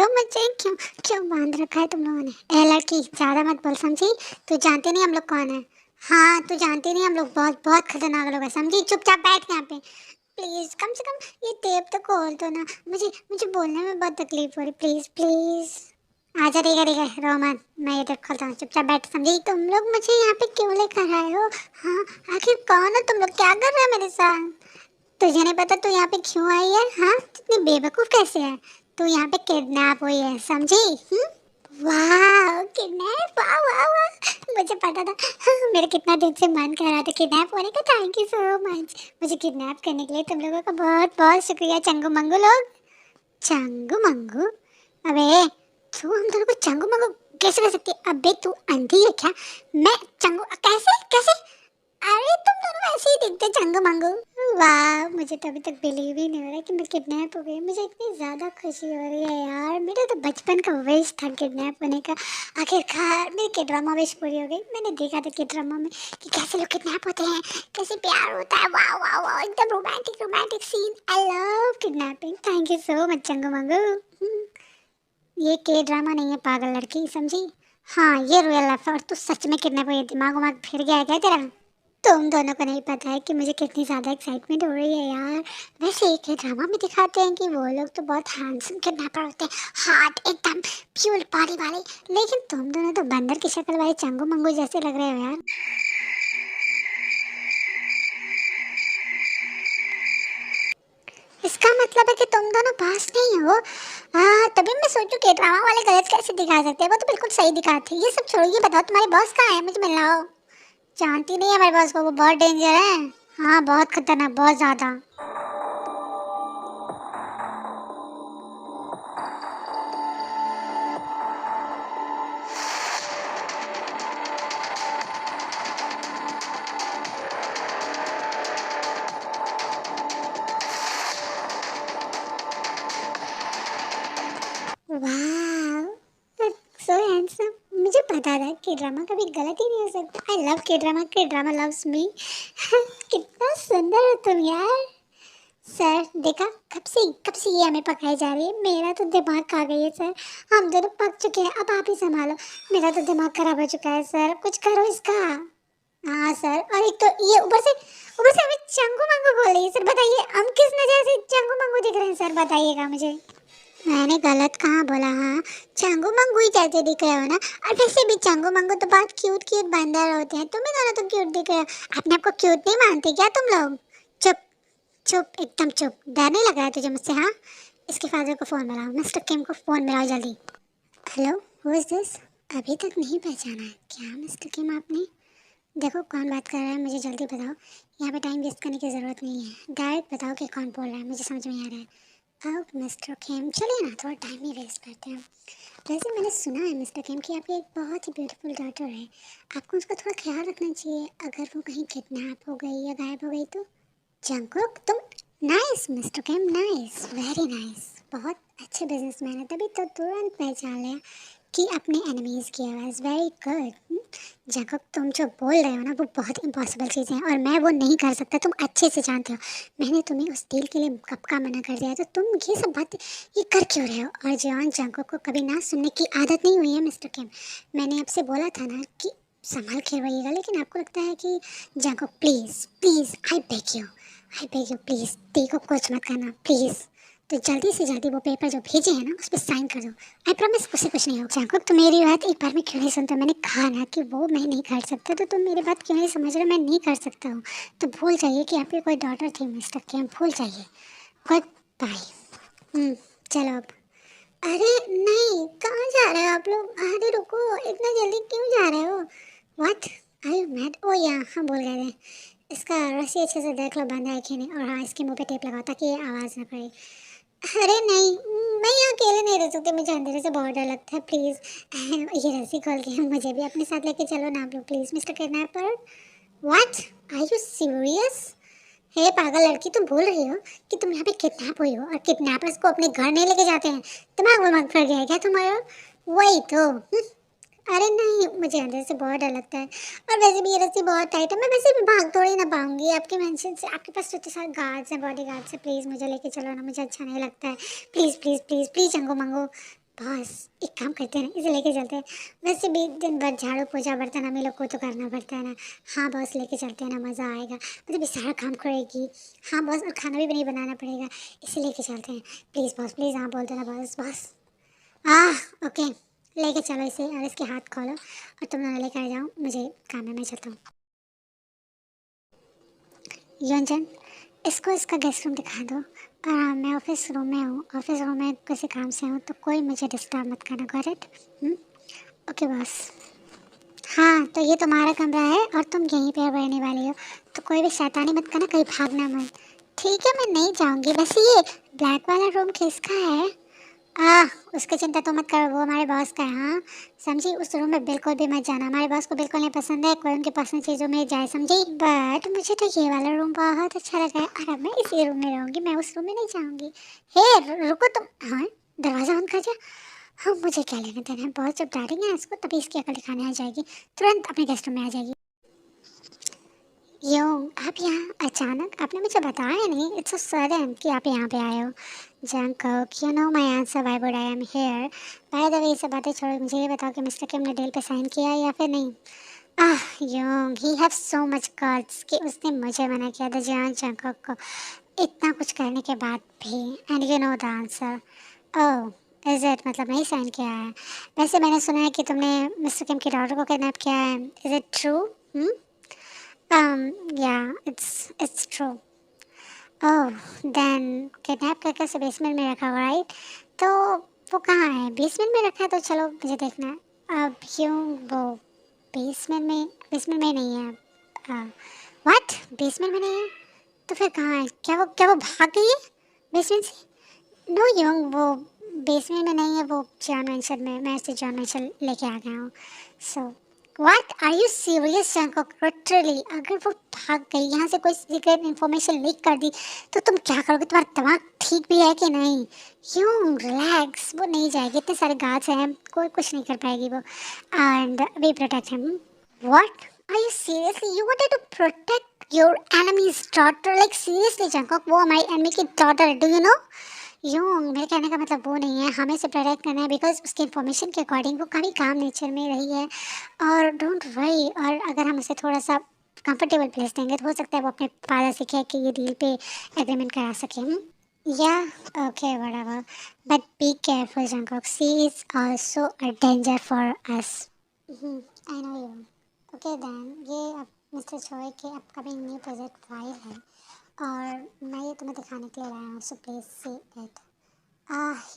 लोग मुझे क्यों क्यों बांध रखा है तुम लोगों ने? ए लड़की ज़्यादा मत बोल समझी? तू जानती नहीं हम लोग कौन है। हाँ तू जानती नहीं हम लोग बहुत बहुत खतरनाक लोग हैं समझी? चुपचाप बैठ यहाँ पे। प्लीज़ कम से कम ये टेप तो खोल दो ना। मुझे मुझे बोलने में बहुत तकलीफ हो रही। प्लीज़ प्लीज़ आजा। ठीक है रो मत। मैं ये टेप खोलता हूँ। चुपचाप बैठ समझी? तुम लोग मुझे यहाँ पे क्यों लेकर आए हो? हाँ आखिर कौन हो तुम लोग? क्या कर रहे हो मेरे साथ? तुझे नहीं पता तू यहाँ पे क्यों आई है? हाँ इतनी बेवकूफ़ कैसे है? तू यहाँ पे किडनैप हुई है समझी? वाह किडनैप! वाह वाह वाह! मुझे पता था। मेरा कितना दिन से मन कर रहा था किडनैप होने का। थैंक यू सो मच मुझे किडनैप करने के लिए। तुम लोगों का बहुत बहुत शुक्रिया चंगू मंगू लोग। चंगू मंगू? अबे तू हम दोनों को चंगू मंगू कैसे कर सकती है? अबे तू अंधी है क्या? मैं चंगू कैसे कैसे? अरे तुम दोनों ऐसे ही दिखते चंगू मंगू। वाह मुझे तो अभी तक बिलीव ही नहीं हो रहा कि मैं किडनैप हो गई। मुझे इतनी ज़्यादा खुशी हो रही है यार। मेरा तो बचपन का विश था किडनैप होने का। आखिरकार मेरी के ड्रामा विश पूरी हो गई। मैंने देखा था कि ड्रामा में कि कैसे लोग किडनैप होते हैं, कैसे प्यार होता है। वाह वाह वाह एकदम romantic romantic scene. I love kidnapping. Thank you so much Changu Mangu. ये के ड्रामा नहीं है पागल लड़की समझी? हाँ ये रियल लाइफ है और तू सच में किडनैप हुई है। दिमाग उमाग फिर गया है क्या तेरा? तुम दोनों को नहीं पता है कि मुझे कितनी ज़्यादा एक्साइटमेंट हो रही है यार। वैसे एक ड्रामा में दिखाते हैं कि वो लोग तो बहुत हैंडसम किडनैपर होते हैं, हार्ट एकदम प्योर बॉडी वाले। लेकिन तुम दोनों तो बंदर की शक्ल वाले चंगू मंगू जैसे लग रहे हो यार। इसका मतलब है कि तुम दोनों पास नहीं हो। हाँ तभी मैं सोचूं कि ड्रामा वाले गलत कैसे दिखा सकते हैं। वो तो बिल्कुल सही दिखाते हैं। ये सब छोड़ो, ये बताओ तुम्हारे बॉस कहाँ है? मुझे मिलना हो। जानती नहीं है हमारे बॉस को? वो बहुत डेंजर है। हाँ बहुत खतरनाक, बहुत ज़्यादा। वाह सो हैंडसम। मुझे पता था कि ड्रामा कभी गलत ही नहीं हो सकता। आई लव के ड्रामा, के ड्रामा लव्स मी। कितना सुंदर हो तुम यार। सर देखा, कब से ये हमें पकाई जा रही है। मेरा तो दिमाग खा गई है सर। हम दोनों पक चुके हैं, अब आप ही संभालो। मेरा तो दिमाग खराब हो चुका है सर, कुछ करो इसका। हाँ सर, और एक तो ये ऊपर से हमें चंगू मंगू बोल रही है। सर बताइए हम किस नजर से चंगू मंगू दिख रहे हैं? सर बताइएगा मुझे। मैंने गलत कहाँ बोला? हाँ चंगू मंगू ही जैसे दिख रहे हो ना। और वैसे भी चंगू मंगू तो बहुत क्यूट क्यूट बंदर होते हैं। तुम्हें दोनों तो क्यूट दिख रहे हो। अपने आप को क्यूट नहीं मानते क्या तुम लोग? चुप चुप एकदम चुप। डर नहीं लग रहा है तुझे मुझसे? हाँ इसके फादर को फ़ोन मिलाओ, मिस्टर किम को फ़ोन मिलाओ जल्दी। Hello who is this? अभी तक नहीं पहचाना है क्या मिस्टर किम आपने? देखो कौन बात कर रहा है, मुझे जल्दी बताओ। यहाँ पे टाइम वेस्ट करने की ज़रूरत नहीं है। डायरेक्ट बताओ कि कौन बोल रहा है, मुझे समझ में आ रहा है। अब मिस्टर किम चलिए ना, थोड़ा टाइम ही वेस्ट करते हैं। वैसे मैंने सुना है मिस्टर किम कि आपकी एक बहुत ही ब्यूटीफुल डॉटर है। आपको उसका थोड़ा ख्याल रखना चाहिए। अगर वो कहीं किडनैप हो गई या गायब हो गई तो? जंगकुक तुम? नाइस मिस्टर किम, नाइस, वेरी नाइस। बहुत अच्छे बिजनेसमैन है, तभी तो तुरंत पहचान लिया कि अपने एनिमीज की आवाज़। Very good. जंगकुक तुम जो बोल रहे हो ना वो बहुत इम्पॉसिबल चीज़ें हैं और मैं वो नहीं कर सकता, तुम अच्छे से जानते हो। मैंने तुम्हें उस डील के लिए कब का मना कर दिया, तो तुम ये सब बात ये कर क्यों रहे हो? और जॉन जंगकुक को कभी ना सुनने की आदत नहीं हुई है मिस्टर किम। मैंने आपसे बोला था ना कि संभाल के रहिएगा, लेकिन आपको लगता है कि Jungkook please please I beg you please दी को कुछ मत करना प्लीज़। तो जल्दी से जल्दी वो पेपर जो भेजे हैं ना उस पर साइन कर दो। आई प्रॉमिस उससे कुछ नहीं होगा। जंगकुक तुम मेरी बात एक बार में क्यों नहीं सुनते? मैंने कहा ना कि वो मैं नहीं कर सकता, तो तुम मेरी बात क्यों नहीं समझ रहे? मैं नहीं कर सकता हूँ तो भूल जाइए कि आपकी कोई डॉटर थी मिस्टर किम, भूल जाइए। Good bye. चलो अब। अरे नहीं, कहाँ जा रहे हो आप लोग? अरे रुको, इतना जल्दी क्यों जा रहे हो? What are you mad? Oh yeah हाँ बोल गए थे। इसका रस्सी अच्छे से देख लो बंद है कि नहीं, और हाँ इसके मुंह पे टेप लगाओ ताकि ये आवाज़ ना करे। अरे नहीं, मैं यहाँ अकेले नहीं रह सकती, मुझे अंधेरे से बहुत डर लगता है। प्लीज़ ये रस्सी खोल के मुझे भी अपने साथ लेके चलो ना आप लोग please mister kidnapper. What are you serious? Hey पागल लड़की, तुम भूल रही हो कि तुम यहाँ पे किडनैप हुई हो और किडनैपर्स को अपने घर नहीं लेके जाते हैं। दिमाग वमाग फट गया है क्या तुम्हारा? वही तो। अरे नहीं, मुझे अंदर से बहुत डर लगता है। और वैसे भी ये रस्सी बहुत टाइट है, मैं वैसे भी भाग थोड़ी ना पाऊंगी आपके मेंशन से। आपके पास तो इतने सारे गार्ड्स हैं, बॉडी गार्ड्स हैं। प्लीज़ मुझे लेके चलो ना, मुझे अच्छा नहीं लगता है। Please please please please Chango Mango boss एक काम करते हैं ना, इसे लेके चलते हैं। वैसे भी दिन भर झाड़ू पोछा बर्तन हमें लोग को तो करना पड़ता है ना। हाँ बॉस लेके चलते हैं ना, मज़ा आएगा, मतलब ये सारा काम करेगी। हाँ बॉस, और खाना भी नहीं बनाना पड़ेगा, इसे लेके चलते हैं। प्लीज़ बॉस प्लीज़, हाँ बोल देना बॉस बॉस। ओके, लेके चलो इसे और इसके हाथ खोलो और तुम दोनों लेकर आ जाओ, मुझे काम है, मैं चलता हूँ। योंजन, इसको इसका गेस्ट रूम दिखा दो। मैं ऑफिस रूम में हूँ, ऑफिस रूम में किसी काम से हूँ, तो कोई मुझे डिस्टर्ब मत करना, गॉट इट? Okay boss. हाँ तो ये तुम्हारा कमरा है और तुम यहीं पे रहने वाली हो, तो कोई भी शैतानी मत करना, कहीं भागना मत। ठीक है, मैं नहीं जाऊँगी। वैसे ये ब्लैक वाला रूम किसका है? उसकी चिंता तो मत करो, वो हमारे बॉस का है। हाँ समझी, उस रूम में बिल्कुल भी मत जाना, हमारे बॉस को बिल्कुल नहीं पसंद है कोई उनकी पसंद चीज़ों में जाए, समझी? बट मुझे तो ये वाला रूम बहुत अच्छा लगा है और अब मैं इसी रूम में रहूँगी, मैं उस रूम में नहीं जाऊँगी। हे रुको तुम। हाँ, दरवाज़ा बंद कर जा। हाँ मुझे क्या लेना देना है, बॉस जब डांटेंगे ना इसको तभी इसकी अकल दिखाने आ जाएगी, तुरंत अपने गेस्ट रूम में आ जाएगी। यो, आप यहाँ अचानक? आपने मुझे बताया नहीं, इट्स सो सडन कि आप यहाँ पे आए हो। Jungkook, you know my answer why would I am here. By the way ये सब बातें छोड़ो, मुझे ये बताओ कि मिस्टर किम ने डील पे साइन किया या फिर नहीं? Yong, he have so much guts कि उसने मुझे मना किया था जान जंकक को, इतना कुछ करने के बाद भी। And you know the answer. Oh is it, मतलब नहीं साइन किया है? वैसे मैंने सुना है कि तुमने मिस्टर किम की डॉटर को किडनैप किया है, is it true? Yeah, it's true. Oh, then kidnap करके उसे बेसमेंट में रखा हुआ, राइट? तो वो कहाँ है? बेसमेंट में रखा है, तो चलो मुझे देखना है। अब क्यों वो बेसमेंट में नहीं है? व्हाट, बेसमेंट में नहीं है? तो फिर कहाँ है? क्या वो भाग गई है बेसमेंट से? नो योंग, वो बेसमेंट में नहीं है, वो जॉन मेंशन में, मैं इसे जॉन मेंशन लेके आ गया हूँ। So what, are you serious Jungkook? Literally अगर वो भाग गई यहाँ से, कोई सीक्रेट इन्फॉर्मेशन लीक कर दी, तो तुम क्या करोगे? तुम्हारा दिमाग ठीक भी है कि नहीं? क्यों, रिलैक्स, वो नहीं जाएगी, इतने सारे गार्ड्स हैं, कोई कुछ नहीं कर पाएगी वो। And we protect him. What? Are you seriously? You wanted to protect your enemy's daughter? Like seriously, Jungkook, वो हमारी enemy की daughter है, do you know? यूँ मेरे कहने का मतलब वो नहीं है, हमें से प्रोटेक्ट करना है बिकॉज उसके इन्फॉर्मेशन के अकॉर्डिंग वो काफ़ी काम नेचर में रही है। और डोंट वरी, और अगर हम उसे थोड़ा सा कंफर्टेबल प्लेस देंगे तो हो सकता है वो अपने फादर से कहे कि ये डील पे एग्रीमेंट करा सके। या okay whatever, but be careful Jungkook, she is also a danger for us. I know you. Okay then, ये अब मिस्टर चोई के अपकमिंग न्यू प्रोजेक्ट फाइल है और मैं ये तुम्हें दिखाने के लिए लाया हूँ, सो प्लीज सी इट।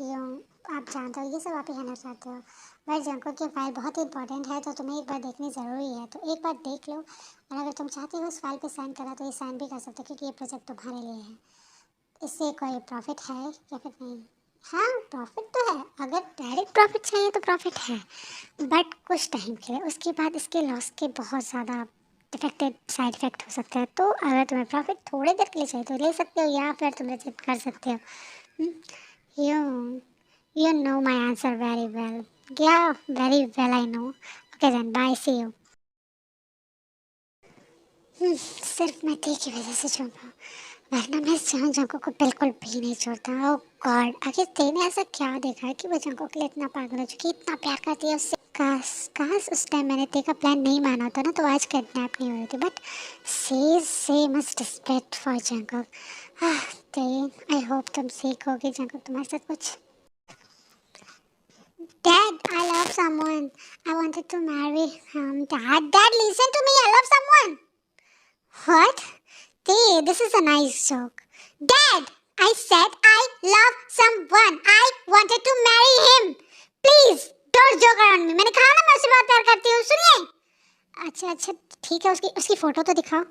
यूँ, आप जानते हो ये सब आप ही कहना चाहते हो, बट जंको की फाइल बहुत ही इंपॉर्टेंट है, तो तुम्हें एक बार देखनी ज़रूरी है, तो एक बार देख लो, और अगर तुम चाहते हो उस फाइल पे साइन करा तो ये साइन भी कर सकते हो, क्योंकि ये प्रोजेक्ट तुम्हारे लिए है। इससे कोई प्रॉफिट है या फिर नहीं? हाँ प्रॉफिट तो है, अगर डायरेक्ट प्रॉफिट चाहिए तो प्रॉफिट है, बट कुछ टाइम के लिए, उसके बाद इसके लॉस के बहुत ज़्यादा इफेक्टेड साइड इफेक्ट हो सकते हैं, तो अगर तुम्हें प्रॉफिट थोड़ी देर के लिए चाहिए तो ले सकते हो, या फिर तुम रिजेक्ट कर सकते हो। You, you know my answer very well. Yeah, very well I know. Okay then, bye, see you. सिर्फ मैं ती की वजह से चुप हूँ, वरना मैं इस जंको को बिल्कुल भी नहीं छोड़ता। ओह गॉड, आखिर तेने ऐसा क्या देखा है कि वो जंको के लिए इतना पागल हो चुकी, इतना प्यार करती है उससे? काश काश उस टाइम मैंने ते का प्लान नहीं माना होता ना, तो आज किडनैप नहीं हो रही थी, but she must respect for जंको। ते, आई होप तुम सीखोगे जंको तुम्हारे साथ कुछ। Dad, I love someone. I wanted to marry him. Dad, listen to me. I love someone. What? Hey, this is a nice joke. Dad, I said I love someone. I wanted to marry him. Please, don't joke around me. मैंने कहा ना मैं उससे बहुत प्यार करती हूँ, सुनिए। अच्छा अच्छा ठीक है, उसकी उसकी फोटो तो दिखाओ।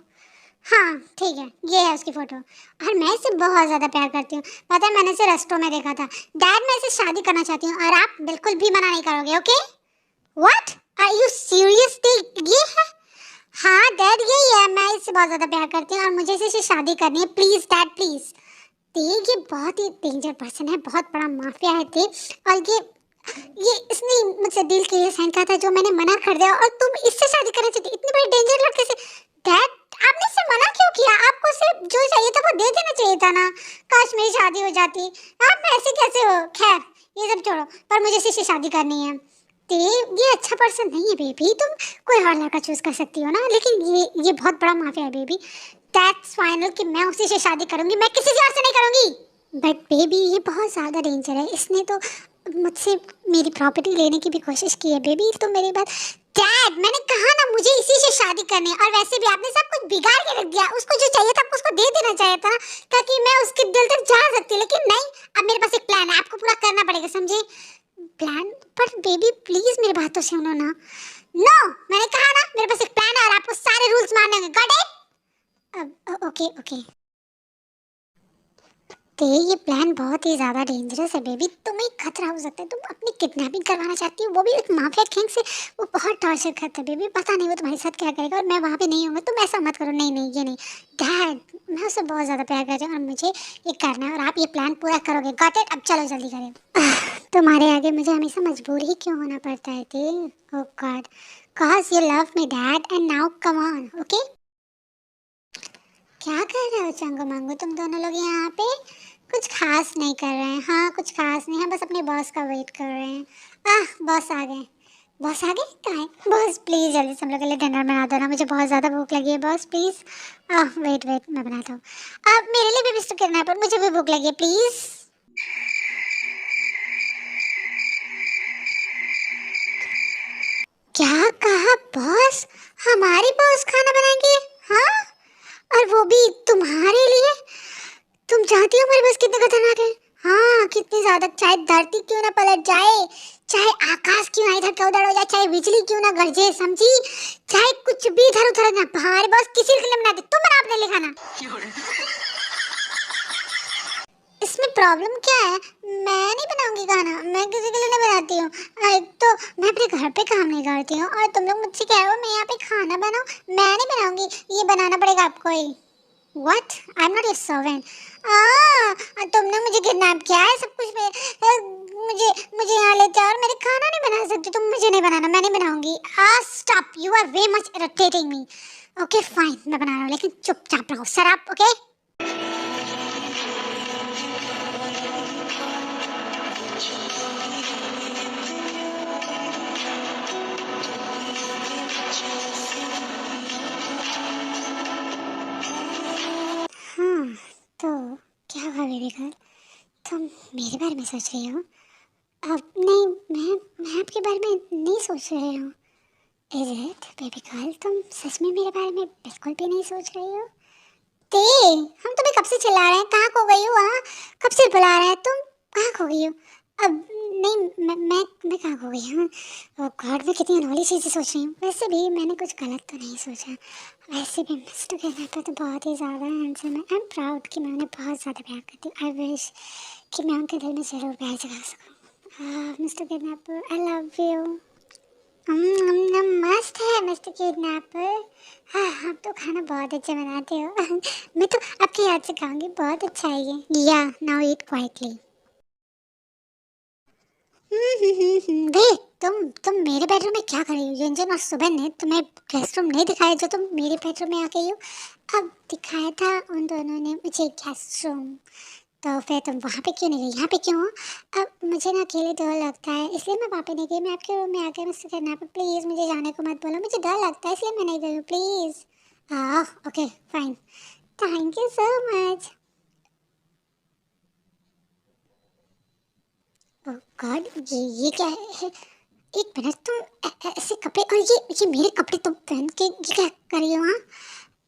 हाँ ठीक है, ये है उसकी फोटो, और मैं इसे बहुत ज़्यादा प्यार करती हूँ, पता है मैंने इसे रेस्टो में देखा था। डैड, मैं इसे शादी करना चाहती हूँ और आप बिल्कुल भी मना नहीं करोगे, okay? What, are you seriously? ये है? हाँ डैड यही है, मैं इससे बहुत ज़्यादा प्यार करती हूँ और मुझे इसे शादी करनी है, प्लीज़ डैड प्लीज़। ये बहुत ही डेंजर पर्सन है, बहुत बड़ा माफिया है ते, और ये इसने मुझसे डील के लिए साइन करा था जो मैंने मना कर दिया, और तुम इससे शादी करना चाहती, इतनी बड़ी डेंजर लड़के से? डैड, आपने इससे मना क्यों किया? आपको सिर्फ जो चाहिए था वो दे देना चाहिए था ना, काश मेरी शादी हो जाती। आप ऐसे कैसे हो? खैर ये सब छोड़ो, पर मुझे इसी से शादी करनी है। ते ये अच्छा पर्सन नहीं है बेबी, तुम कोई और लड़का चूज कर सकती हो ना, लेकिन ये बहुत बड़ा माफिया है बेबी। दैट्स फाइनल कि मैं उसी से शादी करूंगी, मैं किसी और से नहीं करूंगी। बट बेबी ये बहुत ज्यादा डेंजर है, इसने तो मुझसे मेरी प्रॉपर्टी लेने की भी कोशिश की है बेबी। तो मेरी बात, डैड मैंने कहा ना मुझे इसी से शादी करनी है, और वैसे भी आपने सब कुछ बिगाड़ के रख दिया। उसको जो चाहिए था उसको दे देना चाहिए था ना, ताकि मैं उसके दिल तक जा सकती, लेकिन नहीं। अब मेरे पास एक प्लान है, आपको पूरा करना पड़ेगा, समझे? प्लान? पर बेबी प्लीज मेरी बात तो सुनो ना। नो, मैंने कहा ना मेरे पास एक प्लान है और आपको सारे रूल्स मानने होंगे, गॉट इट? Okay okay. तो ये प्लान बहुत ही ज़्यादा डेंजरस है बेबी, तुम्हें खतरा हो सकता है। तुम अपनी किडनैपिंग करवाना चाहती हो, वो भी एक माफिया किंग से। वो बहुत टॉर्चर करता है बेबी, पता नहीं वो तुम्हारे साथ क्या करेगा, और मैं वहाँ पे नहीं हूँगा। तुम ऐसा मत करो, नहीं नहीं ये नहीं। डैड मैं उससे बहुत ज़्यादा प्यार करती हूँ और मुझे ये करना है, और आप ये प्लान पूरा करोगे, गॉट इट? अब चलो जल्दी करें। तुम्हारे आगे मुझे हमेशा मजबूर ही क्यों होना पड़ता है? Oh God, cause you love me dad and now come on, okay? क्या कर रहे हो चंगो मांगो तुम दोनों लोग यहाँ पे? कुछ खास नहीं कर रहे हैं। हाँ कुछ खास नहीं है, बस अपने बॉस का वेट कर रहे हैं। बॉस आ गए। बॉस आ गए? कहाँ है बॉस? प्लीज़ जल्दी से हम लोग के लिए डिनर बना दो ना, मुझे बहुत ज़्यादा भूख लगी है बॉस, प्लीज़। वेट वेट मैं बनाता हूँ। अब मेरे लिए भी मिस्टर करना है, पर मुझे भी भूख लगी है, प्लीज़। क्या कहा बॉस? हमारी बॉस खाना बनाएंगे? हाँ, और वो भी तुम्हारे लिए? तुम जानती हो हमारे पास कितने खतरनाक है? हाँ कितनी ज्यादा, चाहे धरती क्यों ना पलट जाए, चाहे आकाश क्यों ना इधर का उधर हो जाए, चाहे बिजली क्यों ना गरजे, समझी? चाहे कुछ भी इधर उधर ना, हमारे बॉस किसी के लिए बना दे, तुम बना अपने लिए खाना। इसमें प्रॉब्लम क्या है? मैं नहीं बनाऊंगी खाना, मैं किसी के लिए नहीं बनाती हूँ। एक तो मैं अपने घर पे काम नहीं करती हूँ, और तुम लोग मुझसे कह रहे हो मैं यहाँ पे खाना बनाऊँ? मैं नहीं बनाऊंगी, ये बनाना पड़ेगा आपको ही। What? I'm not your servant. तुमने मुझे किडनैप किया है, सब कुछ मुझे मुझे यहाँ लेते आओ, और मेरे खाना नहीं बना सकती तुम, मुझे नहीं बनाना, मैं नहीं बनाऊंगी। Stop, you are way much irritating me. Okay fine, मैं बना रहा हूँ, लेकिन चुपचाप रहो सर आप, ओके? हाँ तो क्या हुआ बेबी गर्ल, तुम मेरे बारे में सोच रही हो? अब नहीं, मैं आपके बारे में नहीं सोच रही हूँ। इज इट बेबी गर्ल, तुम सच में मेरे बारे में बिल्कुल भी नहीं सोच रही हो? ते हम तुम्हें कब से चिल्ला रहे हैं, कहाँ खो गई हो? कब से बुला रहे हैं, तुम कहाँ खो गई हो? अब नहीं, मैं कहाँ खो गई हूँ? ओ गॉड, मैं कितनी अनहोनी चीज़ें सोच रही हूँ। वैसे भी मैंने कुछ गलत तो नहीं सोचा। वैसे भी मिस्टर कहना तो बहुत ही ज़्यादा हैंडसम है। आई एम प्राउड कि मैं उन्हें बहुत ज़्यादा प्यार करती हूँ। आई विश कि मैं उनके दिल में ज़रूर प्यार जगा सकूँ। Mister kidnapper I love you. मस्त है मिस्टर किडनैपर। हाँ आप तो खाना बहुत अच्छा बनाते हो। मैं तो आपके हाथ से खाऊंगी, बहुत अच्छा है ये। या नाउ ईट क्वाइटली। वेट, तुम मेरे बेडरूम में क्या कर रही हो? योंजन और सुबह ने तुम्हें गेस्ट रूम नहीं दिखाया जो तुम मेरे बेडरूम में आ गई हो? अब दिखाया था उन दोनों ने मुझे गेस्ट रूम, तो फिर तुम वहाँ पे क्यों नहीं गई, यहाँ पे क्यों हो? अब मुझे ना अकेले डर लगता है, इसलिए मैं वहाँ पे नहीं गई। मैं आपके रूम में आ गई, मुझसे करना पर प्लीज़ मुझे जाने को मत बोलो, मुझे डर लगता है इसलिए मैं नहीं गई हूँ, please. Okay fine, thank you so much. Oh God, ये क्या है? एक मिनट, तुम ऐसे कपड़े, और ये मेरे कपड़े तुम पहन के ये क्या कर रही हो?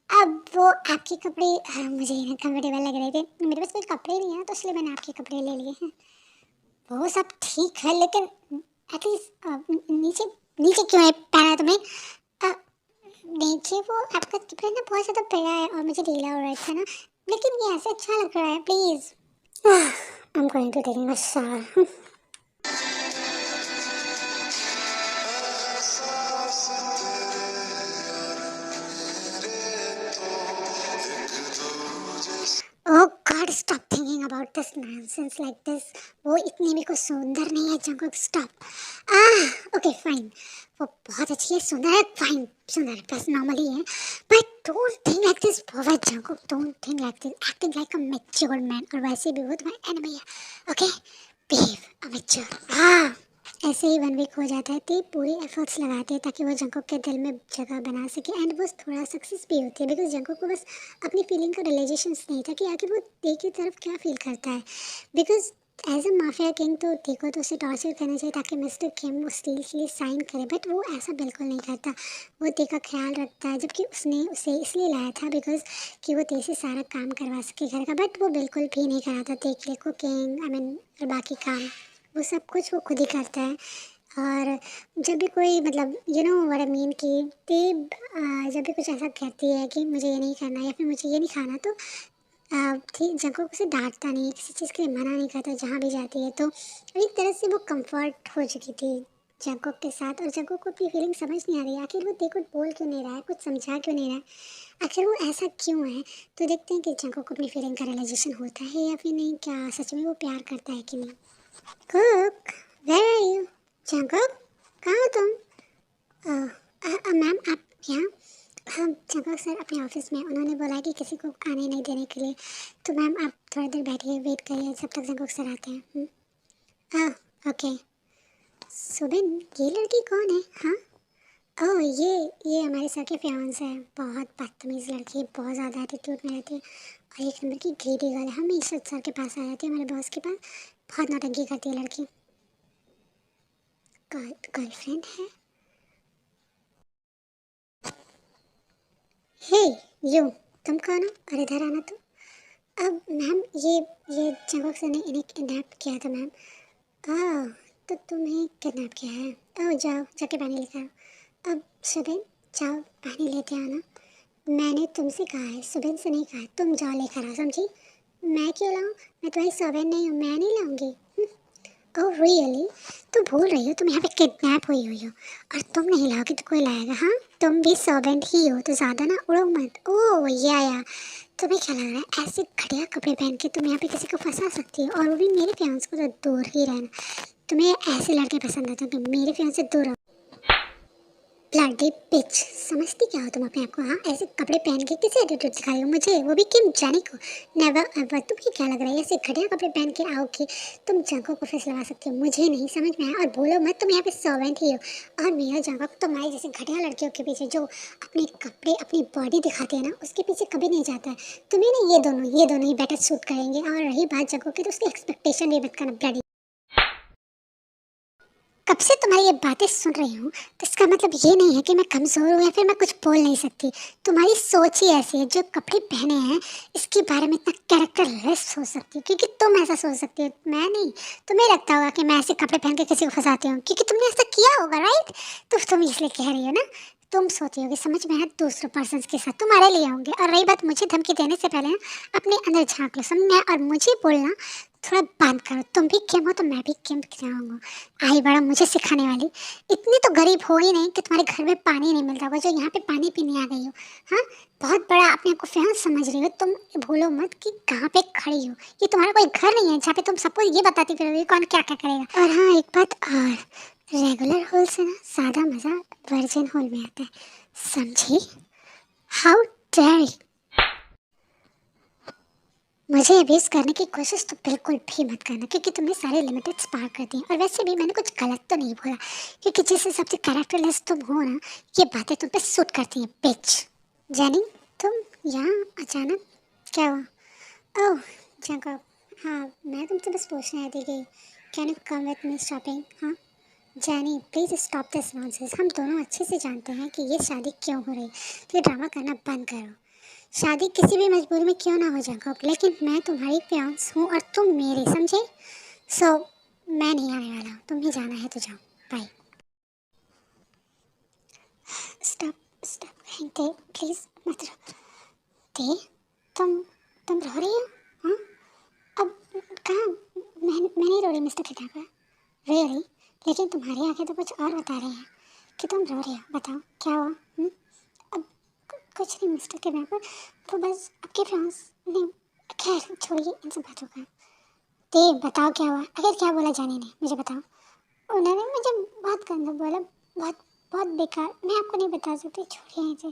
अब वो आपके कपड़े, मुझे कंफर्टेबल लग रहे थे, मेरे पास कोई कपड़े नहीं है तो इसलिए मैंने आपके कपड़े ले लिए हैं। वो सब ठीक है, लेकिन एटलीस्ट नीचे नीचे क्यों है पहना है तुमने? अ, नीचे वो आपका कपड़ा ना बहुत ज़्यादा बड़ा है और मुझे ढीला हो रहा था ना, लेकिन ये ऐसे अच्छा लग रहा है, please. I am going to taking a shower. Oh God, stop thinking about this nonsense like this. वो इतनी भी कुछ सुंदर नहीं है जंगल, stop. Okay fine. वो बहुत अच्छी है, सुंदर है, fine, सुंदर है, बस normal ही है. But don't think like this, बहुत जंगल, don't think like this. Acting like a mature man, और वैसे भी वो तुम्हारा enemy है, okay? बेव अमेच्योर। हाँ, ऐसे ही 1 वीक हो जाता है। ते पूरे एफर्ट्स लगाते हैं ताकि वो जंकुक के दिल में जगह बना सके एंड वो थोड़ा सक्सेस भी होती है बिकॉज़ जंकुक को बस अपनी फीलिंग का रियलाइज़ेशंस नहीं था कि आखिर वो ते की तरफ क्या फ़ील करता है। Because as a mafia king तो ते को तो उसे टॉर्चर करना चाहिए ताकि मिस्टर किम उस डील के लिए साइन करे, बट वो ऐसा बिल्कुल नहीं करता। वो ते का ख़्याल रखता है, जबकि उसने उसे इसलिए लाया था बिकॉज़ कि वो ते से सारा काम करवा सके घर का, बट वो बिल्कुल भी नहीं कराता ते के लिए कुकिंग आई मीन और बाकी काम। वो सब कुछ वो खुद ही करता है। और जब भी कोई मतलब you know what I mean कि ते जब भी कुछ ऐसा कहती है कि मुझे ये नहीं करना या फिर मुझे ये नहीं खाना, तो ठीक जंकुक उसे डांटता नहीं है, किसी चीज़ के लिए मना नहीं करता जहाँ भी जाती है। तो एक तरह से वो कंफर्ट हो चुकी थी जंकुक के साथ, और जंकुक को अपनी फीलिंग समझ नहीं आ रही है आखिर वो ते कुछ बोल क्यों नहीं रहा है, कुछ समझा क्यों नहीं रहा है, आखिर वो ऐसा क्यों है। तो देखते हैं कि जंकुक को अपनी फीलिंग का रियलाइजेशन होता है या फिर नहीं, क्या सच में वो प्यार करता है कि नहीं। Kook, where are you? Jungkook, कहाँ हो तुम? मैम आप यहाँ? हम जगह सर अपने ऑफिस में, उन्होंने बोला कि किसी को आने नहीं देने के लिए, तो मैम आप थोड़ी देर बैठिए, वेट करिए जब तक जगह सर आते हैं। हाँ ओके। सुबिन, ये लड़की कौन है? हाँ, ओह ये हमारे सर के फियांसे है। बहुत बदतमीज़ लड़की है, बहुत ज़्यादा एटीट्यूड में रहती है और एक नंबर की ग्रीडी गर्ल है। हमेशा सर के पास आ जाती है, हमारे बॉस के पास। बहुत नौटंकी करती है लड़की। गर्लफ्रेंड है? हे यू, तुम कौन हो और इधर आना। तो अब मैम ये जगह से ने इन्हें किडनैप किया था मैम। ओह, तो तुम्हें किडनैप किया है? ओह जाओ जाके पानी लेकर आओ। अब सुबिन, जाओ पानी लेते आना। मैंने तुमसे कहा है, सुबिन से नहीं कहा है, तुम जाओ लेकर आओ, समझी? मैं क्यों लाऊं? मैं तुम्हारी सर्वेंट नहीं हूँ, मैं नहीं लाऊंगी। Oh really? तुम भूल रही हो तुम यहाँ पे किडनैप हुई हो और तुम नहीं लाओगी तो कोई लाएगा? हाँ, तुम भी सर्वेंट ही हो, तो ज़्यादा ना उड़ो मत। ओह या तुम्हें क्या लग रहा है ऐसे घटिया कपड़े पहन के तुम यहाँ पे किसी को फंसा सकती हो, और वो भी मेरे फियांसे को? तो दूर ही रहना। तुम्हें ऐसे लड़के पसंद आते हैं तो मेरे फियांसे से दूर रहो। ब्लडी पिच, समझती क्या हो तुम अपने आप को? हाँ, ऐसे कपड़े पहन के किसे एटीट्यूड दिखाई हो मुझे, वो भी किम जानी को? Never ever. तुम्हें क्या लग रहा है ऐसे घटिया कपड़े पहन के आओगे तुम जंगों को फेस लगा सकती हो? मुझे नहीं समझ में आया। और बोलो मत, तुम यहाँ पे सर्वेंट ही हो और मेरा जंगों तुम्हारी जैसे घटिया लड़कियों के पीछे जो अपने कपड़े अपनी बॉडी दिखाते हैं ना, उसके पीछे कभी नहीं जाता है। तुम्हें ना ये दोनों ही बेटर सूट करेंगे। और रही बात जंगों की, तो उसकी एक्सपेक्टेशन भी मत करना ब्लडी। कब से तुम्हारी ये बातें सुन रही हूँ, तो इसका मतलब ये नहीं है कि मैं कमज़ोर हूँ या फिर मैं कुछ बोल नहीं सकती। तुम्हारी सोच ही ऐसी है, जो कपड़े पहने हैं इसके बारे में इतना कैरेक्टरलेस सोच सकती हो क्योंकि तुम ऐसा सोच सकती हो, मैं नहीं। तुम्हें लगता होगा कि मैं ऐसे कपड़े पहन के किसी को फंसाती हूँ क्योंकि तुमने ऐसा किया होगा, राइट? तो तुम इसलिए कह रही हो ना। तुम सोती होगी, समझ में है, दूसरों पर्सन के साथ तुम्हारे लिए होंगे। और रही बात मुझे धमकी देने से पहले ना अपने अंदर झांक लो, समझ में आया? और मुझे बोलना थोड़ा बंद करो। तुम भी किम हो तो मैं भी किम जाऊँगा। आई बड़ा मुझे सिखाने वाली। इतनी तो गरीब हो ही नहीं कि तुम्हारे घर में पानी नहीं मिलता होगा जो यहाँ पे पानी पीने आ गई हो। हाँ, बहुत बड़ा अपने आप को फेमस समझ रही हो तुम। भूलो मत कि कहाँ पे खड़ी हो। ये तुम्हारा कोई घर नहीं है जहाँ पे तुम सबको ये बताती फिरोगी कौन क्या क्या करेगा। और हाँ, एक बात और, रेगुलर हॉल से ना ज़्यादा मज़ा वर्जिन हॉल में आता है, समझी? How dare. मुझे अब्यूज़ करने की कोशिश तो बिल्कुल भी मत करना क्योंकि तुमने सारे लिमिटेड्स पार कर दिए। और वैसे भी मैंने कुछ गलत तो नहीं बोला क्योंकि जिस हिसाब से कैरेक्टरलेस तुम हो ना, ये बातें तुम पे सूट करती हैं बिच। जेनी, तुम यहाँ अचानक क्या हुआ? ओह जंकॉक, हाँ मैं तुमसे बस पूछने आई थी कि can you come with me shopping? हाँ Jenny, please stop this nonsense. हम दोनों अच्छे से जानते हैं कि ये शादी क्यों हो रही है, तो ये ड्रामा करना बंद करो। शादी किसी भी मजबूरी में क्यों ना हो जाए, लेकिन मैं तुम्हारी फियांस हूँ और तुम मेरे, समझे? सो मैं नहीं आने वाला हूँ, तुम्हें जाना है तो जाओ, बाय। स्टॉप स्टॉप ते, प्लीज़ मत रो। ते, तुम तुम रो रही हो? हाँ, अब कहाँ? मैं नहीं रो रही मिस्टर किडनैपर, रियली। लेकिन तुम्हारी आंखें तो कुछ और बता रही हैं कि तुम रो रही हो। बताओ क्या हुआ? अब कुछ नहीं मिस्टर किडनैपर, तो बस आपके फ्रेंड्स ने, खैर छोड़िए इन सब बातों का। ते बताओ क्या हुआ, आखिर क्या बोला जानी ने, मुझे बताओ। उन्होंने मुझे बहुत गंदा बोला, बहुत बहुत बेकार। मैं आपको नहीं बता सकती, छोड़िए इसे।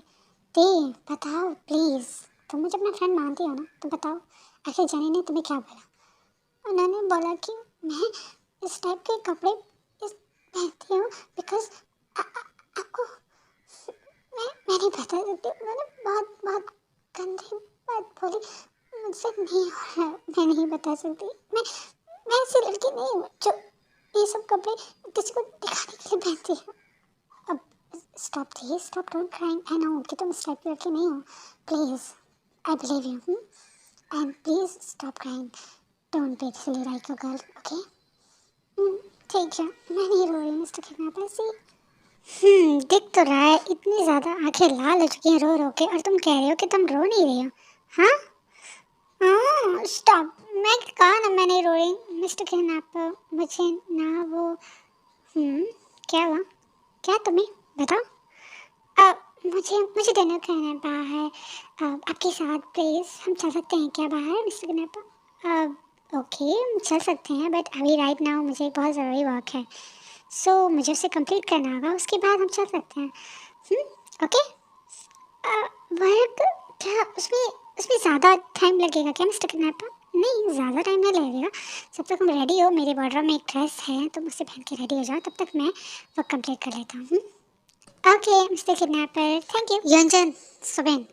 ते बताओ प्लीज़, तुम मुझे अपना फ्रेंड मानती हो ना, तो बताओ आखिर जानी ने तुम्हें क्या बोला? उन्होंने बोला कि मैं इस टाइप के कपड़े पहनती हूँ बिकॉज आपको मैं नहीं बता सकती, मैंने बहुत बहुत गंदी बात बोली, मुझसे नहीं हो रहा, मैं नहीं बता सकती। मैं ऐसी लड़की नहीं हूँ जो ये सब कपड़े किसी को दिखाने के लिए पहनती है। अब stop please, stop, don't crying. I know कि तुम इस टाइप की लड़की नहीं हो, please, I believe you, and please stop crying, don't be silly like a girl, okay? ठीक है, मैं नहीं रो रही मिस्टर किडनैपर, सी। दिख तो रहा है, इतनी ज़्यादा आंखें लाल हो चुकी हैं रो रो के, और तुम कह रहे हो कि तुम रो नहीं रही हो। हाँ हाँ, स्टॉप, मैं कहा ना मैं नहीं रो रही मिस्टर किडनैपर, मुझे ना वो क्या हुआ, क्या तुम्हें बताओ। मुझे मुझे डिनर करना है बाहर, आपके साथ, प्लीज़ हम चल सकते हैं क्या बाहर मिस्टर किडनैपर? ओके, हम चल सकते हैं, बट अभी राइट नाउ मुझे बहुत ज़रूरी वर्क है, सो मुझे उसे कंप्लीट करना होगा, उसके बाद हम चल सकते हैं। ओके। वर्क क्या, उसमें उसमें ज़्यादा टाइम लगेगा क्या मिस्टर किडनैपर? नहीं, ज़्यादा टाइम नहीं लगेगा, जब तक हम रेडी हो, मेरे वार्डरोब में एक ड्रेस है, तुम उससे पहन के रेडी हो जाओ, तब तक मैं वर्क कंप्लीट कर लेता हूँ। Okay mister kidnapper, thank you. यंजन, सुबेन,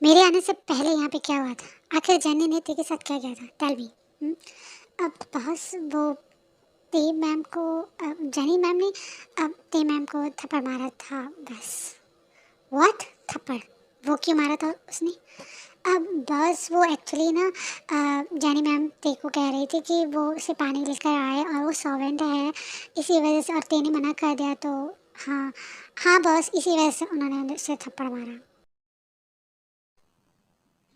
मेरे आने से पहले यहाँ पे क्या हुआ था? आखिर जेनी ने तेरे के साथ क्या किया था? Tell me. अब बस वो ते मैम को, जेनी मैम ने अब ते मैम को थप्पड़ मारा था बस। व्हाट? थप्पड़? वो क्यों मारा था उसने? अब बस वो एक्चुअली ना, जेनी मैम ते को कह रही थी कि वो उसे पानी लेकर आए और वो सर्वेंट है, इसी वजह से, और ते ने मना कर दिया, तो हाँ हाँ बस इसी वजह से उन्होंने उसे थप्पड़ मारा।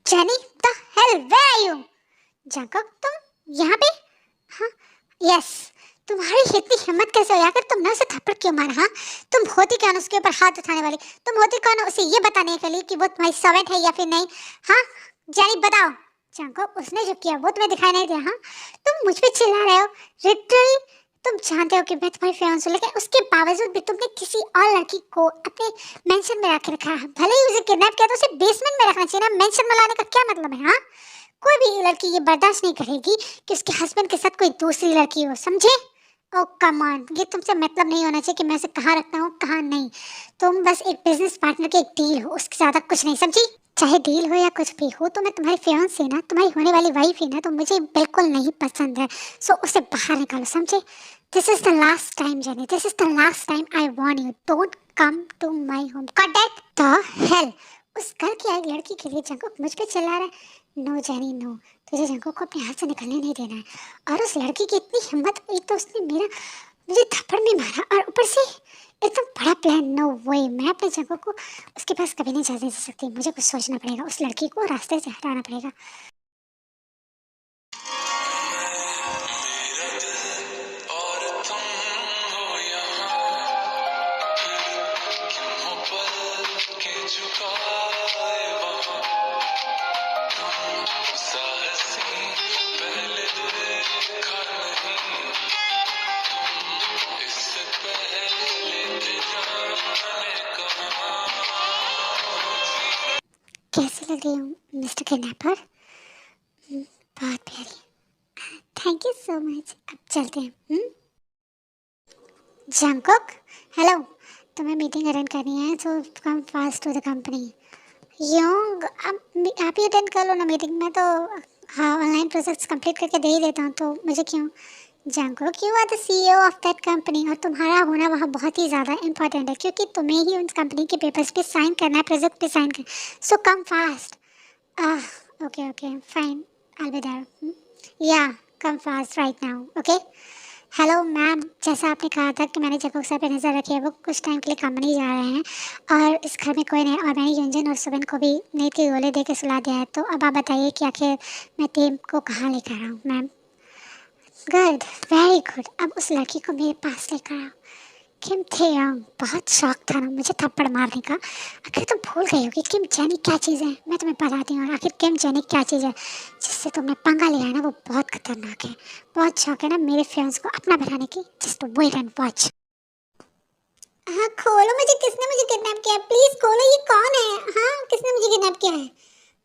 Jenny, the hell, where are you? Jacob, तुम यहाँ पे? हाँ, यस। तुम्हारी इतनी हिम्मत कैसे हो आकर तुमने उसे थप्पड़ क्यों मारा? हाँ, तुम होती कौन उसके ऊपर हाथ उठाने वाली? तुम होती कौन उसे ये बताने के लिए कि वो तुम्हारी सर्वेंट है या फिर नहीं? हाँ, जेनी बताओ। जैकब, उसने जो किया वो तुम्हें दिखाई नहीं दिया? हाँ, तुम मुझ पे चिल्ला रहे हो, लिटरली। तुम जानते हो कि मैं तुम्हारी फियांसे हूं, लेकिन उसके बावजूद भी तुमने किसी और लड़की को अपने मेंशन में रख रखा है। भले ही उसे किडनैप किया तो उसे बेसमेंट में रखना चाहिए ना, मेंशन में लाने का क्या मतलब है? हाँ, कोई भी लड़की ये बर्दाश्त नहीं करेगी कि उसके हस्बैंड के साथ कोई दूसरी लड़की हो, समझे? ओ कम ऑन, ये तुमसे मतलब नहीं होना चाहिए कि मैं उसे कहाँ रखता हूँ कहाँ नहीं। तुम बस एक बिजनेस पार्टनर की एक डील हो, उसके ज़्यादा कुछ नहीं, समझी? चाहे डील हो या कुछ भी हो, तो मैं तुम्हारी फियांसे ना, तुम्हारी होने वाली वाइफ ही ना, तो मुझे बिल्कुल नहीं पसंद है, सो उसे बाहर निकालो, समझे? This is the last time Jenny, this is the last time, I warn you, don't come to my home, got that? The hell, उस घर की आई लड़की के लिए जंगुक मुझ पे चिल्ला रहा है? नो जेनी नो, तुझे जंगुक को अपने हाथ से निकलने नहीं देना है। और उस लड़की की इतनी हिम्मत, एक तो उसने मुझे थप्पड़ भी मारा, और ऊपर से एकदम बड़ा प्लान, नो वे, मैं अपने जंगुक को उसके पास कभी नहीं जाने दे सकती, मुझे कुछ सोचना पड़ेगा, उस लड़की को रास्ते से हटाना पड़ेगा। कैसी लग रही हूँ मिस्टर किडनैपर? बहुत प्यारी, थैंक यू सो मच। अब चलते हैं। जंगकुक, हेलो, तुम्हें मीटिंग अटेंड करनी है, so come fast to the company. Yong, आप ही अटेंड कर लो ना मीटिंग में, तो हाँ, ऑनलाइन प्रोसेस कंप्लीट करके दे ही देता हूँ, तो मुझे क्यों? Jungkook, you are the CEO of that company, और तुम्हारा होना वहाँ बहुत ही ज़्यादा इंपॉर्टेंट है, क्योंकि तुम्हें ही उस कंपनी के पेपर्स पे साइन करना है, प्रोजेक्ट पे साइन करना, so come fast. Okay okay fine, I will be there, या come fast right now, okay? Hello ma'am, जैसा आपने कहा था कि मैंने जगह सर पे नज़र रखी है, वो कुछ टाइम के लिए कंपनी जा रहे हैं, और इस घर में कोई नहीं, और मैंने यंजन और सुबन को भी नई के गोले दे के सुला दिया है, तो अब आप बताइए कि आखिर मैं टीम को कहाँ लेकर आऊँ मैम? गुड, वेरी गुड, अब उस लड़की को मेरे पास लेकर आओ। किम थे यंग, बहुत शौक था ना मुझे थप्पड़ मारने का। आखिर तुम भूल गई हो कि किम जेनी क्या चीज़ है? मैं तुम्हें बताती हूँ आखिर किम जेनी क्या चीज़ है जिससे तुमने पंगा लिया है ना, वो बहुत खतरनाक है। बहुत शौक है ना मेरे फ्रेंड्स को अपना बनाने की, जस्ट वेट एंड वॉच। हाँ खोलो, मुझे किडनैप किया, प्लीज खोलो, ये कौन है? हाँ, किसने मुझे किडनैप किया है?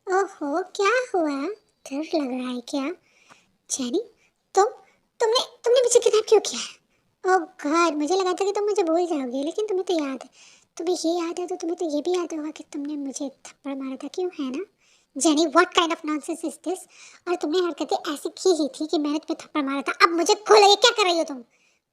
ओहो, क्या हुआ? डर लग रहा है क्या? जेनी, तुम तुमने तुमने मुझे किडनैप क्यों किया है? ओह गॉड, मुझे लगा था कि तुम मुझे भूल जाओगे, लेकिन तुम्हें तो याद है। तुम्हें ये याद है तो तुम्हें तो ये भी याद होगा कि तुमने मुझे थप्पड़ मारा था, क्यों, है ना? Jenny, what kind of nonsense is this? और तुमने हरकतें ऐसी की ही थी कि मैंने तुम्हें थप्पड़ मारा था। अब मुझे खोलो, ये क्या कर रही हो तुम?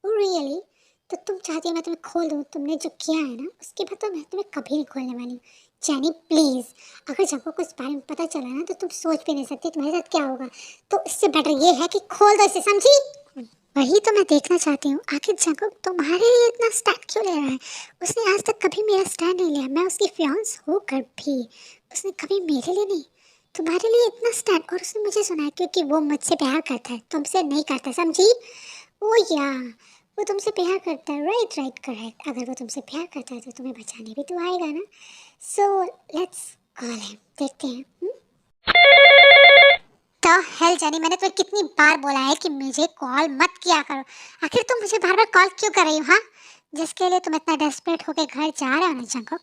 रियली? तो तुम चाहती हो मैं तुम्हें खोल दूँ? तुमने जो किया है ना, उसके बाद तो मैं तुम्हें कभी नहीं खोलने वाली हूँ। जेनी प्लीज, अगर जब को इस बारे में पता चला ना तो तुम सोच भी नहीं सकती तुम्हारे साथ क्या होगा। तो इससे बेटर ये है कि खोल दो इसे, समझी? वही तो मैं देखना चाहती हूँ, आखिर जंगकुक तुम्हारे लिए इतना स्टैंड क्यों ले रहा है? उसने आज तक कभी मेरा स्टैंड नहीं लिया, मैं उसकी फियांस होकर भी उसने कभी मेरे लिए नहीं, तुम्हारे लिए इतना स्टैंड। और उसने मुझे सुना है क्योंकि वो मुझसे प्यार करता है, तुमसे नहीं करता, समझी? ओ या, वो तुमसे प्यार करता है, राइट राइट करेक्ट। अगर वो तुमसे प्यार करता है तो तुम्हें बचाने भी तो आएगा ना। सो लेट्स कॉल हिम, देखते हैं। तो हेल जानी, मैंने तुम्हें कितनी बार बोला है कि मुझे कॉल मत किया करो। आखिर तुम मुझे बार बार कॉल क्यों कर रही हो? हाँ, जिसके लिए तुम इतना डेस्परेट होकर घर जा रहे हो ना जंगकुक,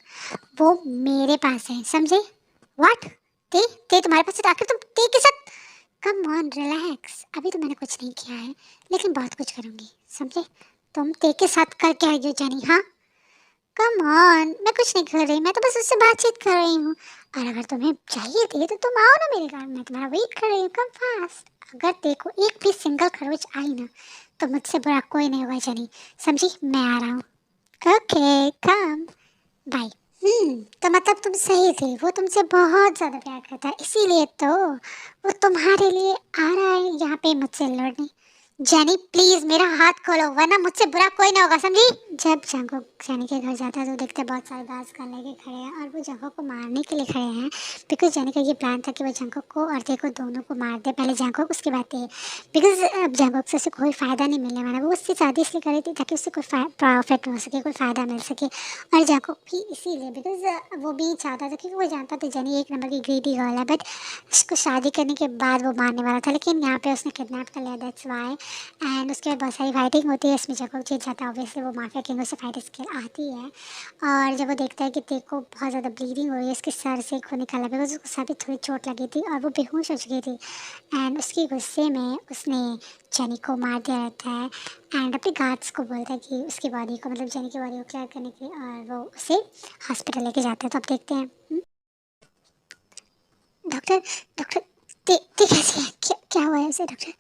वो मेरे पास है, समझे? व्हाट? ते तुम्हारे पास है तो आखिर तुम ते के साथ? कम ऑन रिलैक्स, अभी तो मैंने कुछ नहीं किया है, लेकिन बहुत कुछ करूंगी, समझे? तुम ते के साथ कर क्या रही हो जानी? हाँ, कम ऑन, मैं कुछ नहीं कर रही, मैं तो बस उससे बातचीत कर रही हूँ। और अगर तुम्हें चाहिए थी तो तुम आओ ना मेरे घर, मैं तुम्हारा वेट कर रही हूँ, कम फास्ट। अगर देखो एक भी सिंगल खरोच आई ना तो मुझसे बुरा कोई नहीं होगा जनी, समझी? मैं आ रहा हूँ। Okay come, bye. तो मतलब तुम सही थे, वो तुमसे बहुत ज्यादा प्यार करता है, इसीलिए तो वो तुम्हारे लिए आ रहा है यहाँ पे मुझसे लड़ने। जेनी प्लीज मेरा हाथ खोलो, वरना मुझसे बुरा कोई ना होगा, समझी? जब जंगकुक जेनी के घर जाता है तो देखते हैं बहुत सारे गार्ड्स गन लेके खड़े हैं और वो जंगकुक को मारने के लिए खड़े हैं। बिकॉज जेनी का ये प्लान था कि वो जंगकुक को और ते को दोनों को मार दे, पहले जंगकुक उसके बाद ते। बिकॉज अब जंगकुक से उसे कोई फ़ायदा नहीं मिलने वाला, वो उससे शादी इसलिए करी थी ताकि उससे कोई प्रॉफिट हो सके, कोई फ़ायदा मिल सके। और जंगकुक भी इसीलिए, बिकॉज वो भी चाहता था, क्योंकि वो जानता था जेनी एक नंबर की ग्रीडी गर्ल है, बट उसको शादी करने के बाद वो मारने वाला था, लेकिन यहाँ पे उसने किडनैप कर लिया, दैट्स वाई। एंड उसके बाद बहुत सारी फाइटिंग होती है, इसमें जंगकुक जीत जाता है, ऑब्वियसली वो माफिया किंग, उसे फाइट स्किल आती है। और जब वो देखता है कि तेको को बहुत ज़्यादा ब्लीडिंग हो रही है, उसके सर से खून निकाला, बिकॉज उसको सर पे थोड़ी चोट लगी थी और वो बेहोश हो चुकी थी। एंड उसके गुस्से में उसने जेनी को मार दिया रहता है। एंड अपने गार्ड्स को बोलता है कि उसकी बॉडी को, मतलब जेनी की बॉडी को क्लियर करने के लिए, और वो उसे हॉस्पिटल लेके जाते हैं। तो अब देखते हैं। डॉक्टर, डॉक्टर, ते कैसी है? क्या हुआ है उसे डॉक्टर?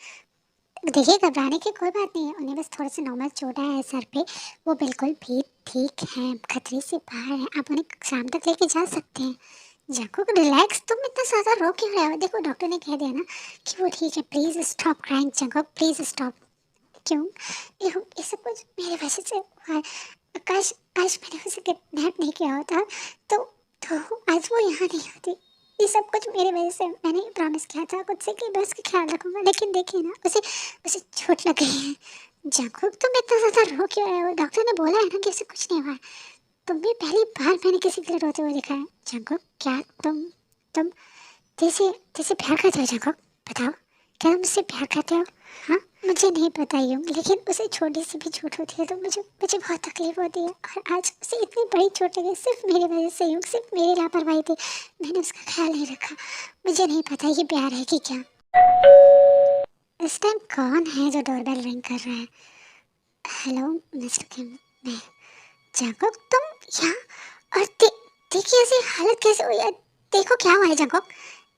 देखिए घबराने की कोई बात नहीं है, उन्हें बस थोड़ा सा नॉर्मल चोट है सर पे, वो बिल्कुल भी ठीक है, खतरे से बाहर है, आप उन्हें शाम तक लेके जा सकते हैं। जाको रिलैक्स, तुम इतना ज़्यादा रो क्यों रहे हो? देखो डॉक्टर ने कह दिया ना कि वो ठीक है, प्लीज़ स्टॉप क्राइंग जाको, प्लीज़ स्टॉप। क्यों? ये सब कुछ मेरे वजह से हुआ है। काश काश मैंने उसे किडनैप नहीं किया होता तो तो आज वो यहाँ नहीं होती। ये सब कुछ मेरी वजह से, मैंने प्रॉमिस किया था खुद से कि मैं उसका ख्याल रखूंगा, लेकिन देखिए ना उसे उसे चोट लग गई है। जंगकुक तुम इतना ज़्यादा रो क्यों रहे हो? डॉक्टर ने बोला है ना कि उसे कुछ नहीं हुआ है। तुम भी पहली बार मैंने किसी के लिए रोते हुए देखा है। जंगकुक, क्या तुम जैसे जैसे प्यार करते हो जंगकुक? बताओ, क्या तुम उससे प्यार करते हो? हाँ, मुझे नहीं पता यूँ, लेकिन उसे छोटी सी भी चोट होती है तो मुझे मुझे बहुत तकलीफ होती है, और आज उसे इतनी बड़ी चोट लगी सिर्फ मेरी वजह से, यूँ सिर्फ मेरी लापरवाही थी, मैंने उसका ख्याल नहीं रखा। मुझे नहीं पता ये प्यार है कि क्या। इस टाइम कौन है जो डोरबेल रिंग कर रहा है? हेलो मिस्टर किम, मैं जैकब, तुम यहाँ? और देखिए ऐसी हालत कैसे हुई है? देखो क्या हुआ है जैकब,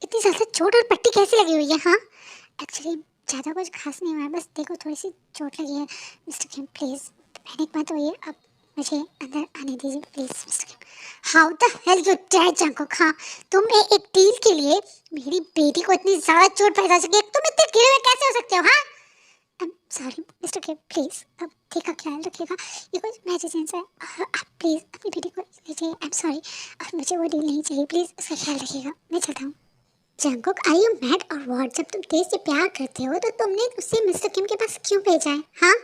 इतनी ज़्यादा चोट और पट्टी कैसे लगी हुई है? हाँ, एक्चुअली ज़्यादा कुछ खास नहीं हुआ है, बस देखो थोड़ी सी चोट लगी है। मिस्टर किम प्लीज़, पैनिक मत होइए, अब मुझे अंदर आने दीजिए please mister Kim. How the hell you dare Jungkook? हाँ, तुम एक डील के लिए मेरी बेटी को इतनी ज़्यादा चोट पहुंचा सके, तुम इतने गिरे हुए कैसे हो सकते हो? हाँ, I am sorry mister Kim, please अब ठीक का ख्याल रखिएगा, ये कुछ मेडिसिन है, आप प्लीज़ अपनी बेटी को लीजिए। आई एम सॉरी, और मुझे वो डील नहीं चाहिए, प्लीज़ उसका ख्याल रखिएगा, मैं चलता हूँ। जंगकुक, आई यू मैड और व्हाट? जब तुम तेज से प्यार करते हो तो तुमने उसे मिस्टर किम के पास क्यों भेजा है? हाँ,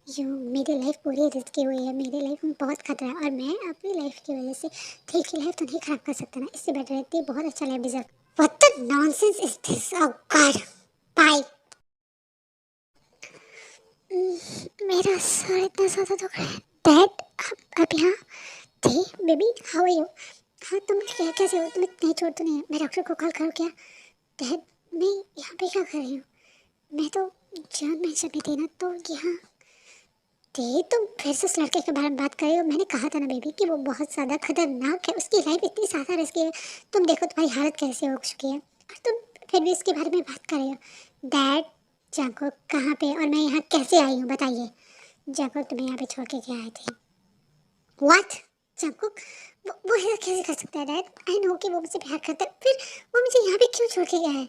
यू, मेरी लाइफ पूरी रिस्की हुई है, मेरी लाइफ में बहुत खतरा है, और मैं अपनी लाइफ की वजह से ठीक की लाइफ तो नहीं खराब कर सकता ना, इससे बेटर है कि बहुत अच्छा life deserve. What the nonsense is this? Oh God, bye. मेरा सर इतना ज़्यादा दुख रहा है। डैड, आप यहाँ थे? Baby how are you? हाँ, तुम क्या कैसे हो? तुम्हें कहीं चोट तो नहीं है? मैं डॉक्टर को कॉल करूँ क्या? डैड, मैं यहाँ पे क्या कर रही हूँ? मैं तो जान मेंशन में थी ना, तो यहाँ थे तुम फिर से उस लड़के के बारे में बात कर रहे हो। मैंने कहा था ना बेबी कि वो बहुत ज़्यादा खतरनाक है, उसकी लाइफ इतनी ज़्यादा रिस्की है। तुम देखो तुम्हारी हालत कैसे हो चुकी है और तुम फिर भी उसके बारे में बात कर रहे हो। डैड, जाको कहाँ पे और मैं यहाँ कैसे आई हूँ बताइए। जाको तुम्हें यहाँ पे छोड़ के क्या आए थे? व्हाट? जंकुक वो ऐसा कैसे कर सकता है डैड? आई नो कि वो मुझसे प्यार करता है, फिर वो मुझे यहाँ पे क्यों छोड़ के गया है?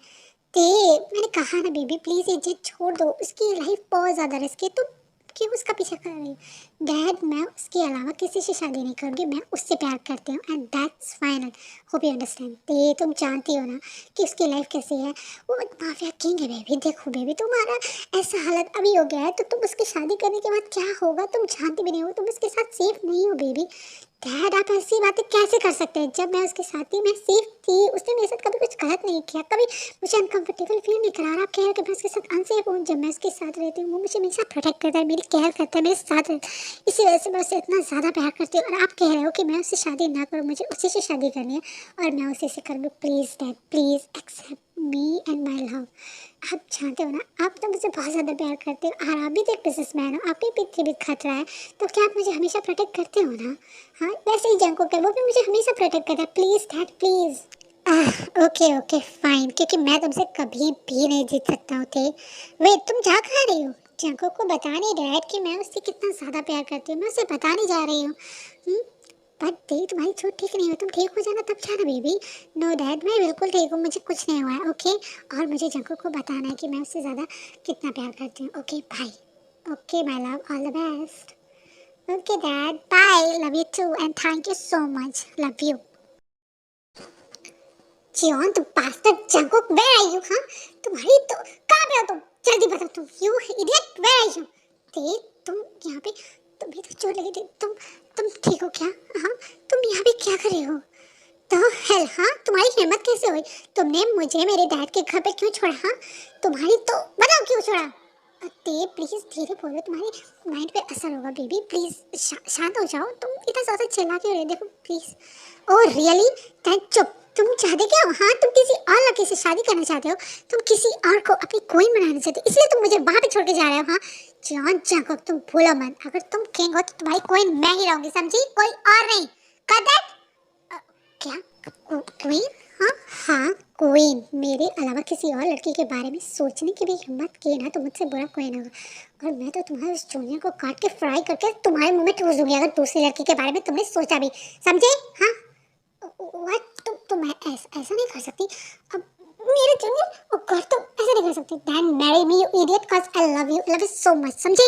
ते मैंने कहा ना बेबी प्लीज ये जिद छोड़ दो, उसकी लाइफ बहुत ज़्यादा रिस्की है, तुम क्यों उसका पीछा कर रही हो? डैड मैं उसके अलावा किसी से शादी नहीं करूँगी, मैं उससे प्यार करती हूँ and that's final. Hope you understand. ते तुम जानती हो ना कि उसकी लाइफ कैसी है, वो माफिया किंग है बेबी। देखो बेबी तुम्हारा ऐसा हालत अभी हो गया है तो तुम उसकी शादी करने के बाद क्या होगा तुम जानती भी नहीं हो, तुम उसके साथ सेफ नहीं हो बेबी। डैड आप ऐसी बातें कैसे कर सकते हैं? जब मैं उसके साथ थी मैं सेफ थी, उसने मेरे साथ कभी कुछ गलत नहीं किया, कभी मुझे अनकंफर्टेबल फील नहीं करा। और आप कह रहे हो कि मैं उसके साथ अनसेफ हूँ? जब मैं उसके साथ रहती हूँ वो मुझे हमेशा प्रोटेक्ट करता है, मेरी केयर करता है, मेरे साथ रहता है, इसी वजह से मैं उससे इतना ज़्यादा प्यार करती हूँ। और आप कह रहे हो कि मैं उससे शादी ना करूँ, मुझे उसी से शादी करनी है और मैं उसी से करूँगी। Please dad please accept me and my love. आप जानते हो ना आप तो मुझे बहुत ज़्यादा प्यार करते हो और आप भी तो एक बिजनेसमैन हो, आपके पीछे भी खतरा है, तो क्या आप मुझे हमेशा प्रोटेक्ट करते हो ना? हाँ वैसे ही जंको है वो भी मुझे हमेशा प्रोटेक्ट करता है। Please dad please. Okay okay fine, क्योंकि मैं तुमसे कभी भी नहीं जीत सकता हूँ। थे वेट तुम जा कहाँ रही हो? जंको को बताने डैड कि मैं उससे कितना ज़्यादा प्यार करती हूँ, मैं उसे बताने जा रही हूँ। बट दे तुम्हारी चोट ठीक नहीं हुई, तुम ठीक हो जाना तब जाना बेबी। नो डैड मैं बिल्कुल ठीक हूँ, मुझे कुछ नहीं हुआ है। ओके और मुझे जंको को बताना है कि मैं उससे ज़्यादा कितना प्यार करती हूँ। Okay bye. Okay my love all the best. Okay dad bye, love you too and thank you so much, love you. Jeon तुम bastard Jungkook where are you? हाँ तुम्हारी तो कहाँ पे हो तुम? जल्दी बताओ तुम you idiot where are you? ते तुम यहाँ पे, तुम्हें तो चोट लगी थी, तुम ठीक हो क्या? हाँ तुम यहाँ पे क्या कर रहे हो? तो हेल हाँ तुम्हारी हिम्मत कैसे हुई? तुमने मुझे मेरे डैड के घर पे क्यों छोड़ा? हाँ तुम्हारी तो बताओ क्यों छोड़ा? ते प्लीज धीरे बोलो, तुम्हारे माइंड पे असर होगा बेबी। प्लीज शांत हो जाओ, तुम इतना ज्यादा चिल्ला क्यों रहे हो? देखो प्लीज। Oh really? चुप। तुम चाहते क्या हो? हाँ तुम किसी और लड़के से शादी करना चाहते हो, तुम किसी और को अपनी क्वीन बनाना चाहते हो, इसलिए तुम मुझे वहां पे छोड़ के जा रहे हो। हाँ जॉन जैकब तुम भूलो मत, अगर तुम किंग हो तो तुम्हारी क्वीन मैं ही रहूंगी, समझी? कोई और नहीं। कर दैट। क्या? क्वीन? हाँ हाँ क्वीन। मेरे अलावा किसी और लड़की के बारे में सोचने की भी हिम्मत की ना तो मुझसे बुरा कोई ना होगा, और मैं तो तुम्हारे उस जूनियर को काट के फ्राई करके तुम्हारे मुंह में ठूस दूंगी अगर दूसरी लड़की के बारे में तुमने सोचा भी, समझे? हाँ व्हाट? तुम ऐसा नहीं कर सकती। अब मेरे जूनियर गॉड तुम ऐसा नहीं कर सकती। Then marry me you idiot cause I love you so much, समझे?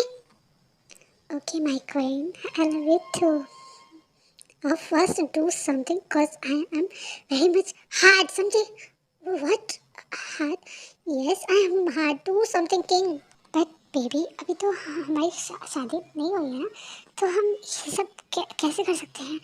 Okay my queen I love you too. First do something cause I am very much hard, समझे? What? Hard? Yes, I am hard. Do something, king. But baby, अभी तो हमारी शादी नहीं हुई है ना, तो हम ये सब कैसे कर सकते हैं?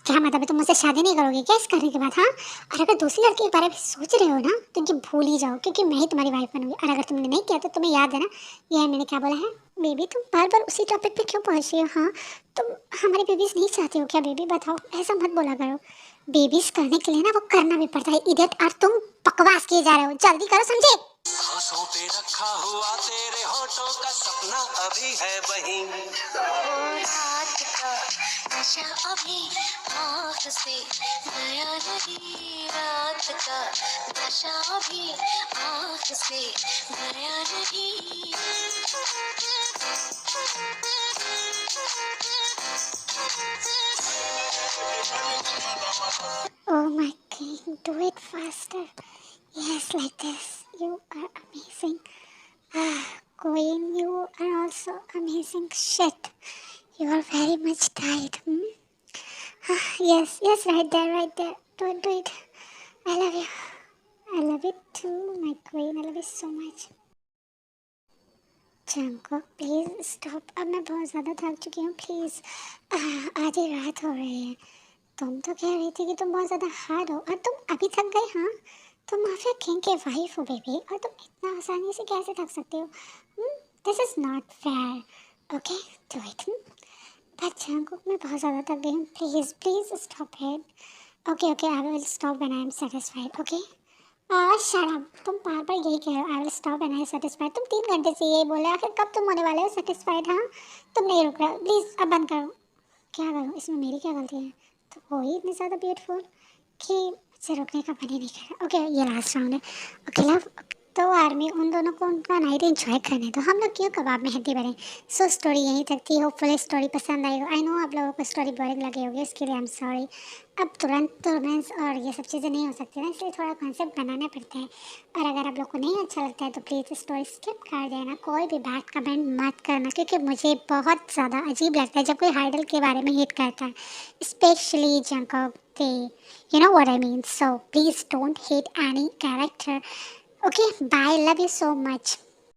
क्या मतलब है तुम मुझसे शादी नहीं करोगे क्या इस करने के बाद? हाँ और अगर दूसरी लड़की के बारे में सोच रहे हो ना तो इनकी भूल ही जाओ, क्योंकि मैं ही तुम्हारी वाइफ बनूंगी। और अगर तुमने नहीं किया तो तुम्हें याद है ना ये मैंने क्या बोला है? बेबी तुम बार बार उसी टॉपिक पे क्यों पहुंच रही हो? हाँ तुम हमारे बेबीज नहीं चाहती हो क्या? बेबी बताओ, ऐसा मत बोला करो। बेबीज करने के लिए ना वो करना भी पड़ता है इडियट, और तुम बकवास किए जा रहे हो, जल्दी करो, समझे? होठों पे रखा हुआ तेरे होठों का सपना अभी है वहीं, रात का नशा अभी आँख से गया नहीं, रात का नशा अभी आँख से गया नहीं। Oh my king, do it faster. Yes, like this. You are amazing. Queen, you are also amazing. Shit, you are very much tired. Yes, yes, right there, right there. Don't do it. I love you. I love you too, my queen. I love you so much. चंको please stop, अब मैं बहुत ज़्यादा थक चुकी हूँ, please. आधी रात हो रही है। तुम तो कह रही थी कि तुम बहुत ज़्यादा हार्ड हो और तुम अभी थक गए? हाँ तुम माफिया किंग के वाइफ हो बेबी, और तुम इतना आसानी से कैसे थक सकते हो? This is not fair. Okay do it. But Jungkook मैं बहुत ज़्यादा थक गई हूँ, please please stop it. Okay okay I will stop when I am satisfied. Okay shut up, तुम बार बार यही कह रहे हो, I will stop and I satisfied. तुम 3 घंटे से यही बोले, आखिर कब तुम होने वाले हो सेटिस्फाइड? हाँ, तुम नहीं रुक रहे, प्लीज़ अब बंद करो। क्या करूँ, इसमें मेरी क्या गलती है? तो हो ही इतनी ज़्यादा ब्यूटीफुल कि मुझसे रुकने का मन ही नहीं कर रहा। ओके, ये लास्ट राउंड है। ओके लव, तो आर्मी उन दोनों को उनका नाइट एंजॉय करने दो, हम लोग क्यों कबाब में हड्डी भरें। सो स्टोरी यहीं तक थी, होपफुली स्टोरी पसंद आई हो। आई नो आप लोगों को स्टोरी बोरिंग लगी होगी, इसके लिए आई एम सॉरी। अब तुरंत रोमांस और ये सब चीज़ें नहीं हो सकती ना, इसलिए थोड़ा कॉन्सेप्ट बनाना पड़ता है। और अगर आप लोग को नहीं अच्छा लगता है तो प्लीज़ स्टोरी स्किप कर देना, कोई भी बैड कमेंट मत करना, क्योंकि मुझे बहुत ज़्यादा अजीब लगता है जब कोई हाइडल के बारे में हिट करता है, स्पेशली जंगकोक के, you know what I mean, so please don't hate any character. Okay, bye, love you so much.